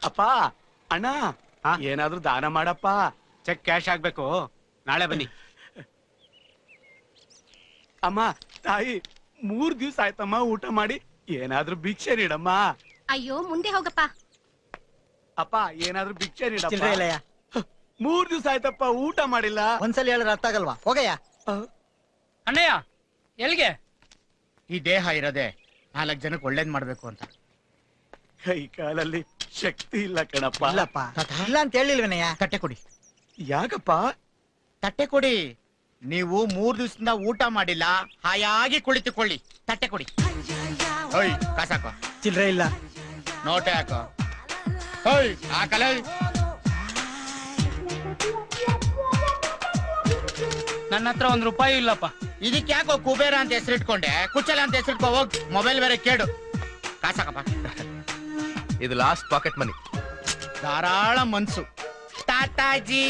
ಅಪ್ಪ ಅಣ್ಣ ಏನಾದ್ರೂ ದಾನ ಮಾಡಪ್ಪ. ಚೆಕ್ ಕ್ಯಾಶ್ ಆಗ್ಬೇಕು, ನಾಳೆ ಬನ್ನಿ. ಅಮ್ಮ ತಾಯಿ 3 ದಿವ್ಸ ಆಯ್ತಮ್ಮ ಊಟ ಮಾಡಿ, ಏನಾದ್ರೂ ಭಿಕ್ಷೆ ನೀಡಮ್ಮ. ಅಯ್ಯೋ ಮುಂದೆ ಹೋಗಪ್ಪ. ಅಪ್ಪ ಏನಾದ್ರೂ ಭಿಕ್ಷೆ ನೀಡಪ್ಪ. 3 ದಿವ್ಸ ಆಯ್ತಪ್ಪ ಊಟ ಮಾಡಿಲ್ಲ. ಒಂದ್ಸಲ ಹೇಳಿದ್ರೆ ಅರ್ಥ ಆಗಲ್ವಾ? ಹೋಗಯ್ಯ. ಅಣ್ಣಯ್ಯ ಎಲ್ಗೆ? ಈ ದೇಹ ಇರೋದೆ 4 ಜನಕ್ಕೆ ಒಳ್ಳೇದ್ ಮಾಡ್ಬೇಕು ಅಂತ. ಕೈ ಕಾಲಲ್ಲಿ ಶಕ್ತಿ ಇಲ್ಲ ಕಣಪ್ಪ. ಇಲ್ಲಪ್ಪ, ಇಲ್ಲ ಅಂತ ಹೇಳಿಲ್ವೇನಯ್ಯ? ತಟ್ಟೆ ಕೊಡಿ. ಯಾಕಪ್ಪ? ತಟ್ಟೆ ಕೊಡಿ. ನೀವು 3 ದಿವಸದಿಂದ ಊಟ ಮಾಡಿಲ್ಲ, ಹಾಯಾಗಿ ಕುಳಿತುಕೊಳ್ಳಿ. ತಟ್ಟೆ ಕೊಡಿ. ಓಯ್ ಕಾಸಾಕೋ. ಚಿಲ್ರೆ ಇಲ್ಲ. ನೋಟೆ ಹಾಕೋ. ಓಯ್ ಹಾಕಲ. ನನ್ನ ಹತ್ರ 1 ರೂಪಾಯಿ ಇಲ್ಲಪ್ಪ. ಇದಕ್ಕೆ ಯಾಕೋ ಕುಬೇರ ಅಂತ ಹೆಸರಿಟ್ಕೊಂಡೆ? ಕುಚ್ಚಲ ಅಂತ ಹೆಸರಿಟ್ಕೋ. ಹೋಗ್, ಮೊಬೈಲ್ ಬೇರೆ ಕೇಡು. ಕಾಸಾಕಪ್ಪ. ಇದು ಲಾಸ್ಟ್ ಪಾಕೆಟ್ ಮನಿ. ಧಾರಾಳ ಮನ್ಸು. ತಾತಾಜಿ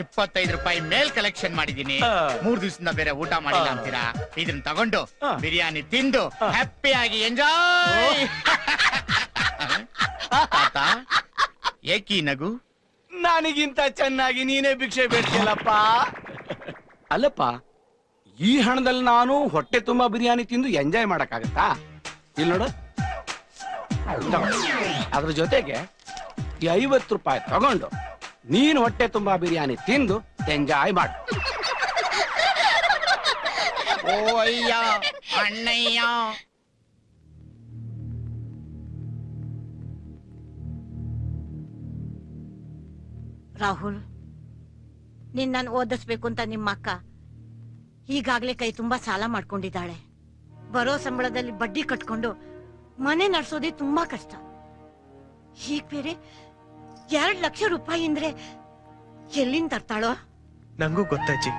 25 ರೂಪಾಯಿ ಮೇಲ್ ಕಲೆಕ್ಷನ್ ಮಾಡಿದೀನಿ. 3 ದಿವಸದಿಂದ ಬೇರೆ ಊಟ ಮಾಡಿಲ್ಲ ಅಂತೀರಾ? ಇದನ್ನ ತಗೊಂಡು ಬಿರಿಯಾನಿ ತಿಂದು ಹ್ಯಾಪಿ ಆಗಿ ಎಂಜಾಯ್. ತಾತ ಏಕಿ ನಗು? ನನಗಿಂತ ಚೆನ್ನಾಗಿ ನೀನೇ ಭಿಕ್ಷೆ ಬೇಡ್ತಿಯಲ್ಲಪ್ಪ. ಅಲ್ಲಪ್ಪ, ಈ ಹಣದಲ್ಲಿ ನಾನು ಹೊಟ್ಟೆ ತುಂಬಾ ಬಿರಿಯಾನಿ ತಿಂದು ಎಂಜಾಯ್ ಮಾಡಕ್ಕಾಗತ್ತಾ? ಇಲ್ಲಿ ನೋಡು, ಅದ್ರ ಜೊತೆಗೆ 50 ರೂಪಾಯಿ ತಗೊಂಡು ನೀನು ಹೊಟ್ಟೆ ತುಂಬಾ ಬಿರಿಯಾನಿ ತಿಂದು ಎಂಜಾಯ್ ಮಾಡು. ಓ ಅಯ್ಯ ಅಣ್ಣಯ್ಯ. ರಾಹುಲ್, ನಿನ್ನನ್ನು ಓದಿಸ್ಬೇಕು ಅಂತ ನಿಮ್ಮ ಅಕ್ಕ ಈಗಾಗ್ಲೇ ಕೈ ತುಂಬಾ ಸಾಲ ಮಾಡ್ಕೊಂಡಿದ್ದಾಳೆ. ಬರೋ ಸಂಬಳದಲ್ಲಿ ಬಡ್ಡಿ ಕಟ್ಕೊಂಡು ಮನೆ ನಡ್ಸೋದೇ ತುಂಬಾ ಕಷ್ಟ. ಹೀಗ್ ಬೇರೆ 2 ಲಕ್ಷ ರೂಪಾಯಿ ಅಂದ್ರೆ ಎಲ್ಲಿಂದ ತರ್ತಾಳೋ? ನಂಗೂ ಗೊತ್ತಜ್ಜಿ,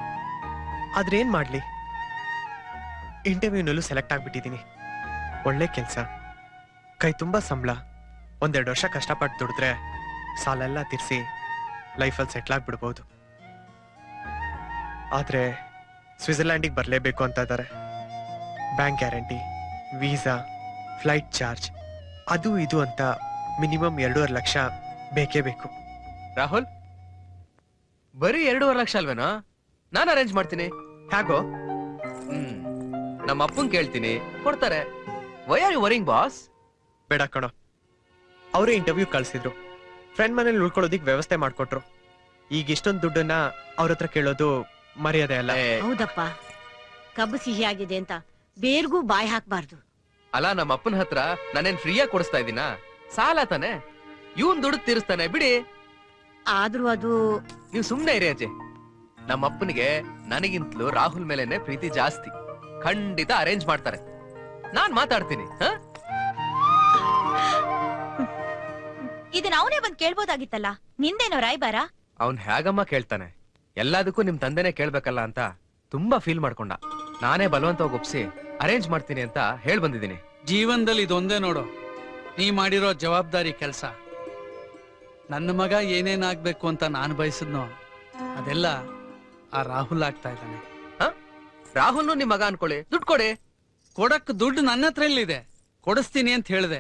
ಆದ್ರೆ ಏನ್ ಮಾಡ್ಲಿ, ಇಂಟರ್ವ್ಯೂನಲ್ಲೂ ಸೆಲೆಕ್ಟ್ ಆಗ್ಬಿಟ್ಟಿದೀನಿ. ಒಳ್ಳೆ ಕೆಲ್ಸ, ಕೈ ತುಂಬಾ ಸಂಬಳ. 1-2 ವರ್ಷ ಕಷ್ಟಪಟ್ಟು ದುಡಿದ್ರೆ ಸಾಲೆಲ್ಲ ತೀರ್ಸಿ ಲೈಫಲ್ಲಿ ಸೆಟ್ಲ್ ಆಗ್ಬಿಡ್ಬೋದು. ಆದ್ರೆ ಸ್ವಿಟ್ಜರ್ಲ್ಯಾಂಡಿಗೆ ಬರಲೇಬೇಕು ಅಂತ ಇದ್ದಾರೆ. Bank guarantee, visa, flight charge, ಅದು ಇದು ಅಂತ ಮಿನಿಮಮ್ 2.5 ಲಕ್ಷ ಬೇಕೇ ಬೇಕು. ರಾಹುಲ್, ಬರೀ 2.5 ಲಕ್ಷ ಅಲ್ವೇನಾ? ನಾನು ಅರೇಂಜ್ ಮಾಡ್ತೀನಿ. ಹೇಗೋ? ನಮ್ಮ ಅಪ್ಪನ್ ಕೇಳ್ತೀನಿ, ಕೊಡ್ತಾರೆ. Why are you worrying boss? ಬೇಡ ಕಣೋ, ಅವರೇ ಇಂಟರ್ವ್ಯೂ ಕಳ್ಸಿದ್ರು. ಫ್ರೆಂಡ್ ಮನೇಲಿ ಉಳ್ಕೊಳ್ಳೋದಿಕ್ ವ್ಯವಸ್ಥೆ ಮಾಡ್ಕೊಟ್ರು. ಈಗ ಇಷ್ಟೊಂದು ದುಡ್ಡನ್ನ ಅವ್ರ ಹತ್ರ ಕೇಳೋದು ಮರ್ಯಾದೆ ಅಲ್ಲ. ಹೌದಪ್ಪ, ಕಬ್ಬು ಸಿಹಿ ಆಗಿದೆ ಅಂತ ಬೇರ್ಗೂ ಬಾಯಿ ಹಾಕ್ಬಾರ್ದು. ಅಲ್ಲ, ನಮ್ಮ ಅಪ್ಪನ ಹತ್ರ ನಾನೇನ್ ಫ್ರೀಯಾಗಿ ಕೊಡಿಸ್ತಾ ಇದ್ದೀನಾ? ಸಾಲ ತಾನೆ, ಇವನ್ ದುಡ್ಡು ತೀರಿಸ್ತಾನೆ, ಬಿಡಿ. ಆದ್ರೂ ಅದು ನೀವು ಸುಮ್ನೆ ಇರಿ ಅಜ್ಜಿ. ನಮ್ಮ ಅಪ್ಪನಿಗೆ ನನಗಿಂತಲೂ ರಾಹುಲ್ ಮೇಲೆನೆ ಪ್ರೀತಿ ಜಾಸ್ತಿ. ಖಂಡಿತ ಅರೇಂಜ್ ಮಾಡ್ತಾರೆ. ನಾನ್ ಮಾತಾಡ್ತೀನಿ. ಇದನ್ನ ಅವನೇ ಬಂದ್ ಕೇಳ್ಬೋದಾಗಿತ್ತಲ್ಲ, ನಿಂದೇನೋ ರಾಯ್ಬಾರ? ಅವ್ನ್ ಹೇಗಮ್ಮ ಕೇಳ್ತಾನೆ? ಎಲ್ಲದಕ್ಕೂ ನಿಮ್ ತಂದೆನೆ ಕೇಳ್ಬೇಕಲ್ಲ ಅಂತ ತುಂಬಾ ಫೀಲ್ ಮಾಡ್ಕೊಂಡ. ನಾನೇ ಬಲವಂತವಾಗಿ ಒಪ್ಸಿ ಅರೇಂಜ್ ಮಾಡ್ತೀನಿ ಅಂತ ಹೇಳ್ ಬಂದಿದ್ದೀನಿ. ಜೀವನದಲ್ಲಿ ಇದೊಂದೇ ನೋಡು ನೀ ಮಾಡಿರೋ ಜವಾಬ್ದಾರಿ ಕೆಲಸ. ನನ್ನ ಮಗ ಏನೇನಾಗ್ಬೇಕು ಅಂತ ನಾನು ಬಯಸಿದ್ನೋ ಅದೆಲ್ಲ ಆ ರಾಹುಲ್ ಆಗ್ತಾ ಇದ್ದಾನೆ. ರಾಹುಲ್ನು ನಿಮ್ ಮಗ ಅನ್ಕೊಳ್ಳಿ, ದುಡ್ಡು ಕೊಡಿ. ಕೊಡಕ್ ದುಡ್ಡು ನನ್ನ ಹತ್ರ ಎಲ್ಲಿದೆ? ಕೊಡಿಸ್ತೀನಿ ಅಂತ ಹೇಳಿದೆ.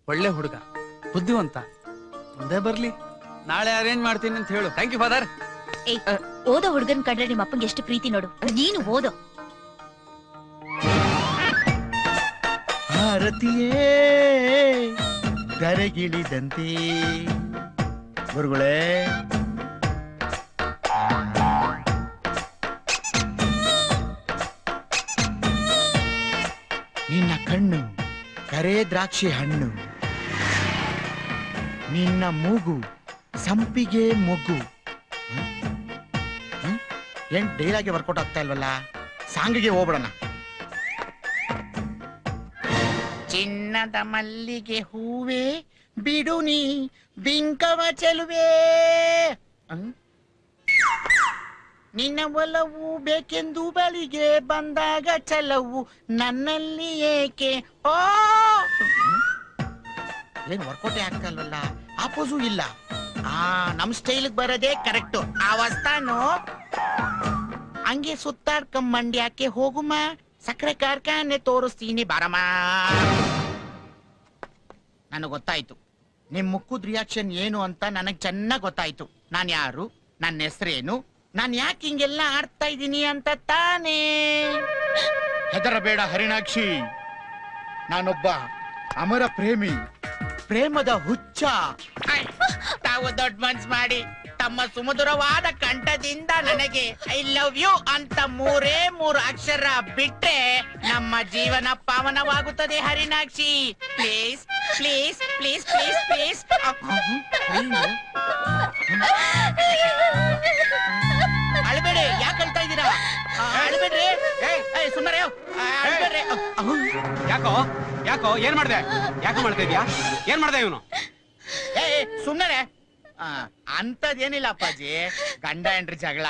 ಒಳ್ಳೆ ಹುಡುಗ, ಬುದ್ಧಿವಂತ, ಮುಂದೆ ಬರ್ಲಿ. ನಾಳೆ ಅರೇಂಜ್ ಮಾಡ್ತೀನಿ ಅಂತ ಹೇಳು. Thank you father. ಓದೋ ಹುಡುಗನ್ ಕಂಡ್ರೆ ನಿಮ್ಮ ಅಪ್ಪಂಗೆ ಎಷ್ಟು ಪ್ರೀತಿ ನೋಡು. ನೀನು ಓದೋ. ಭಾರತೀಯೇ ಧರೆಗಿಳಿದಂತೆ ಗುರುಗಳೇ. ನಿನ್ನ ಕಣ್ಣು ಕರೇ ದ್ರಾಕ್ಷಿ ಹಣ್ಣು, ನಿನ್ನ ಮೂಗು ಸಂಪಿಗೆ ಮೊಗ್ಗು. ಏನ್ ಡೈಲಾಗೆ ವರ್ಕೌಟ್ ಆಗ್ತಾ ಇಲ್ವಲ್ಲ? ಸಾಂಗಿಗೆ ಹೋಗ್ಬಿಡೋಣ. ಚಿನ್ನದ ಮಲ್ಲಿಗೆ ಹೂವೇ ಬಿಡು ನೀ ಬಿಂಕವ ಚೆಲುವೆ, ನಿನ್ನ ಒಲವು ಬೇಕೆಂದು ಬಳಿಗೆ ಬಂದಾಗ ಚಲವು ನನ್ನಲ್ಲಿ ಏಕೆ? ಓ ಏನ್ ವರ್ಕೌಟೇ ಆಗ್ತಾ ಇಲ್ವಲ್ಲ? ಆಪೋಸು ಇಲ್ಲ. ನಮ್ ಸ್ಟೈಲ್ಗೆ ಬರೋದೇ ಕರೆಕ್ಟು. ಅವಸ್ಥಾನು ಹಂಗೆ ಸುತ್ತಾಡ್ಕೊಂಡ್ ಮಂಡ್ಯಕ್ಕೆ ಹೋಗುಮ, ಸಕ್ಕರೆ ಕಾರ್ಖಾನೆ ತೋರಿಸ್ತೀನಿ ಬಾರಮ್ಮ. ನನಗೆ ಗೊತ್ತಾಯ್ತು, ನಿಮ್ ಮುಖದ ರಿಯಾಕ್ಷನ್ ಏನು ಅಂತ ನನಗ್ ಚೆನ್ನಾಗ್ ಗೊತ್ತಾಯ್ತು. ನಾನ್ ಯಾರು, ನನ್ನ ಹೆಸರೇನು, ನಾನ್ ಯಾಕೆ ಹಿಂಗೆಲ್ಲ ಆಡ್ತಾ ಇದ್ದೀನಿ ಅಂತ ತಾನೇ. ಹೆದರಬೇಡ ಹರಿಣಾಕ್ಷಿ, ನಾನೊಬ್ಬ ಅಮರ ಪ್ರೇಮಿ, ಪ್ರೇಮದ ಹುಚ್ಚ. ತಾವು ದೊಡ್ಡ ಮನ್ಸ್ ಮಾಡಿ ತಮ್ಮ ಸುಮಧುರವಾದ ಕಂಠದಿಂದ ನನಗೆ ಐ ಲವ್ ಯು ಅಂತ 3 ಅಕ್ಷರ ಬಿಟ್ರೆ ನಮ್ಮ ಜೀವನ ಪಾವನವಾಗುತ್ತದೆ Harinakshi. Please please please please please. ಅಳ್ಬೇಡಿ, ಯಾಕೆ ಅಳ್ತಾ ಇದ್ದೀರಾ? ಅಳ್ಬೇಡ್ರಿ, ಸುಮ್ಮನೆ ಅಳ್ಬೇಡ್ರಿ. ಯಾಕೋ ಯಾಕೋ ಏನ್ ಮಾಡ್ದೆ? ಯಾಕೋ ಮಾಡ್ತಾ ಇದ್ಯಾ? ಏನ್ ಮಾಡ್ದೆ ಇವನು? ಸುಮ್ಮನೆ ಅಂತದೇನಿಲ್ಲ ಅಪ್ಪಾಜಿ. ಗಂಡ ಹೆಂಡ್ರಿ ಜಗಳ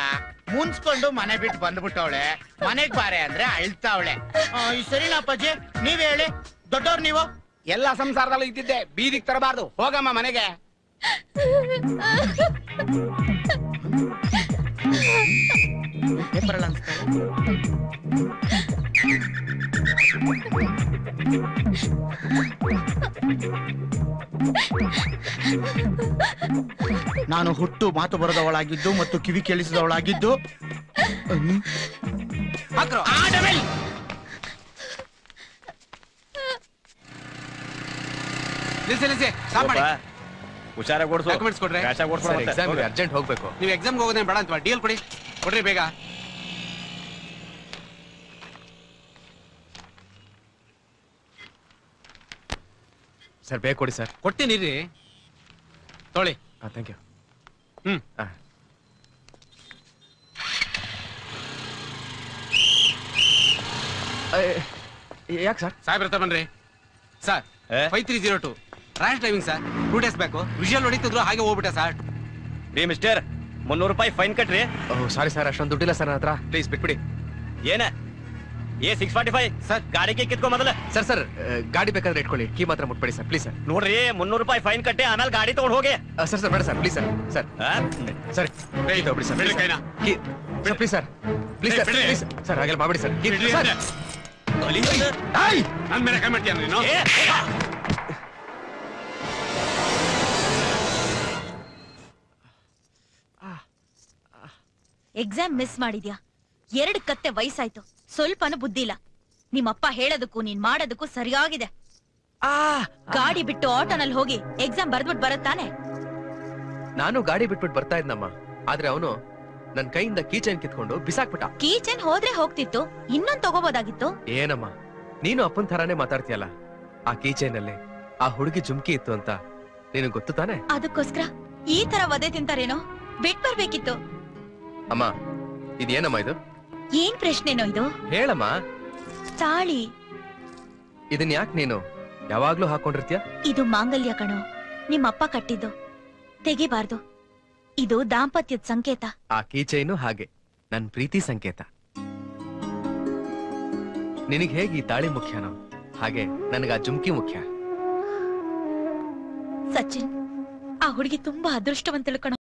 ಮುನ್ಸ್ಕೊಂಡು ಮನೆ ಬಿಟ್ಟು ಬಂದ್ಬಿಟ್ಟವಳೆ. ಮನೆಗ್ ಬಾರೆ ಅಂದ್ರೆ ಅಳ್ತಾವಳೆ. ಸರಿನಾ ಅಪ್ಪಾಜಿ? ನೀವ್ ಹೇಳಿ, ದೊಡ್ಡವ್ರು ನೀವು. ಎಲ್ಲ ಸಂಸಾರದಲ್ಲೂ ಇದ್ದಿದ್ದೆ, ಬೀದಿಗೆ ತರಬಾರ್ದು. ಹೋಗಮ್ಮ ಮನೆಗೆ. ಪೇಪರ್ ಅನ್ಸ್ತಾಳೆ. ನಾನು ಹುಟ್ಟು ಮಾತು ಬರದವಳಾಗಿದ್ದು ಮತ್ತು ಕಿವಿ ಕೇಳಿಸಿದವಳಾಗಿದ್ದು ಹುಷಾರಾಗಿ ಓಡಿಸು. ಡಾಕ್ಯುಮೆಂಟ್ಸ್ ಕೊಡ್ರಿ. ಅರ್ಜೆಂಟ್ ಹೋಗ್ಬೇಕು. ನೀವು ಎಕ್ಸಾಮ್ಗೆ ಹೋಗೋದೇ ಬೇಡ ಅಂತ ಡಿಎಲ್ ಕೊಡ್ರಿ ಬೇಗ. ಸರ್ ಬೇಗ ಕೊಡಿ ಸರ್. ಕೊಡ್ತೀನಿ ರೀ, ತೊಳಿ. ಥ್ಯಾಂಕ್ ಯು. ಯಾಕೆ ಸರ್? ಸಾಹೇಬ್ರ ಹತ್ರ ಬನ್ರಿ sir. 5302 rash driving sir. 2 days back whistle ಹೊಡಿತಿದ್ರು, ಹಾಗೆ ಹೋಗ್ಬಿಟ್ಟೆ ಸರ್. ರೀ ಮಿಸ್ಟರ್, 300 ರೂಪಾಯಿ ಫೈನ್ ಕಟ್ರಿ. ಸಾರಿ ಸರ್, ಅಷ್ಟೊಂದು ದುಡ್ಡಿಲ್ಲ ಸರ್ ನನ್ನ ಹತ್ರ. ಪ್ಲೀಸ್ ಬಿಟ್ಬಿಡಿ. ಏನ ಏ 645 ಸರ್? ಗಾಡಿಗೆ ಕಿತ್ಕೊ ಮೊದಲ. ಸರ್ ಗಾಡಿ ಬೇಕಾದ್ರೆ ಇಟ್ಕೊಳ್ಳಿ, ಕೀ ಮಾತ್ರ ಮುಟ್ಬೇಡಿ ಸರ್ ಪ್ಲೀಸ್ ಸರ್. ನೋಡ್ರಿ 300 ರೂಪಾಯಿ ಫೈನ್ ಕಟ್ಟಿ ಆಮೇಲೆ ಗಾಡಿ ತಗೊಂಡು ಹೋಗಿ. ಸರ್ ಬೇಡ ಸರ್, ಪ್ಲೀಸ್ ಸರ್. ಸರ್ ಸರಿ ತಗೊಬಿಡಿ sir. Please sir, please sir, please sir, ಹಾಗೆಲ್ಲ ಮಾಡ್ಬಿಡಿ ಸರ್. ನನ್ ಮೇಲೆ ಕೈ ಮಾಡ್ತೀಯ ನೀನು? ಎಕ್ಸಾಮ್ ಮಿಸ್ ಮಾಡಿದ್ಯಾ? 2 ಕತ್ತೆ ವಯಸ್ಸಾಯ್ತು, ಸ್ವಲ್ಪನೂ ಬುದ್ಧಿ ಇಲ್ಲ. ನಿಮ್ಮಪ್ಪ ಹೇಳೋದಕ್ಕೂ ನೀನ್ ಮಾಡೋದಕ್ಕೂ ಸರಿಯಾಗಿದೆ. ಗಾಡಿ ಬಿಟ್ಟು ಆಟೋನಲ್ಲಿ ಹೋಗಿ ಎಕ್ಸಾಮ್ ಬರ್ದ್ಬಿಟ್ಟು ಬರತ್ತಾನೆ. ನಾನು ಗಾಡಿ ಬಿಟ್ಬಿಟ್ಟು ಬರ್ತಾ ಇದ್ನಮ್ಮ, ಆದ್ರೆ ಅವನು ನನ್ ಕೈಯಿಂದ ಕೀಚೈನ್ ಕಿತ್ಕೊಂಡು ಬಿಸಾಕ್ಬಿಟ್ಟ. ಕೀಚೈನ್ ಹೋದ್ರೆ ಹೋಗ್ತಿತ್ತು, ಇನ್ನೊಂದ್ ತಗೋಬೋದಾಗಿತ್ತು. ಏನಮ್ಮ ನೀನು ಅಪ್ಪನ್ ಥರಾನೇ ಮಾತಾಡ್ತೀಯಲ್ಲ. ಆ ಕೀಚೈನ್ ಅಲ್ಲಿ ಆ ಹುಡುಗಿ ಜುಮ್ಕಿ ಇತ್ತು ಅಂತ ನಿನಗೆ ಗೊತ್ತು ತಾನೆ? ಅದಕ್ಕೋಸ್ಕರ ಈ ತರ ವಧೆ ತಿಂತಾರೇನೋ, ಬಿಟ್ ಬರ್ಬೇಕಿತ್ತು. ಅಮ್ಮ ಇದೇನಮ್ಮ ಇದು? ಏನ್ ಪ್ರಶ್ನೆನೋ ಇದು? ಹೇಳಮ್ಮ. ತಾಳಿ. ಇದನ್ ಯಾಕೆ ನೀನು ಯಾವಾಗ್ಲೂ ಹಾಕೊಂಡಿರ್ತೀಯ? ಇದು ಮಾಂಗಲ್ಯ ಕಣೋ, ನಿಮ್ಮಪ್ಪ ಕಟ್ಟಿದ್ದು, ತೆಗಿಬಾರ್ದು. ಇದು ದಾಂಪತ್ಯದ ಸಂಕೇತ. ಆ ಕೀಚೈನು ಹಾಗೆ ನನ್ ಪ್ರೀತಿ ಸಂಕೇತ. ನಿನಗ್ ಹೇಗೆ ಈ ತಾಳಿ ಮುಖ್ಯನೋ ಹಾಗೆ ನನಗ ಆ ಜುಮ್ಕಿ ಮುಖ್ಯ. ಸಚಿನ್, ಆ ಹುಡುಗಿ ತುಂಬಾ ಅದೃಷ್ಟವಂತಳು ಕಣೋ.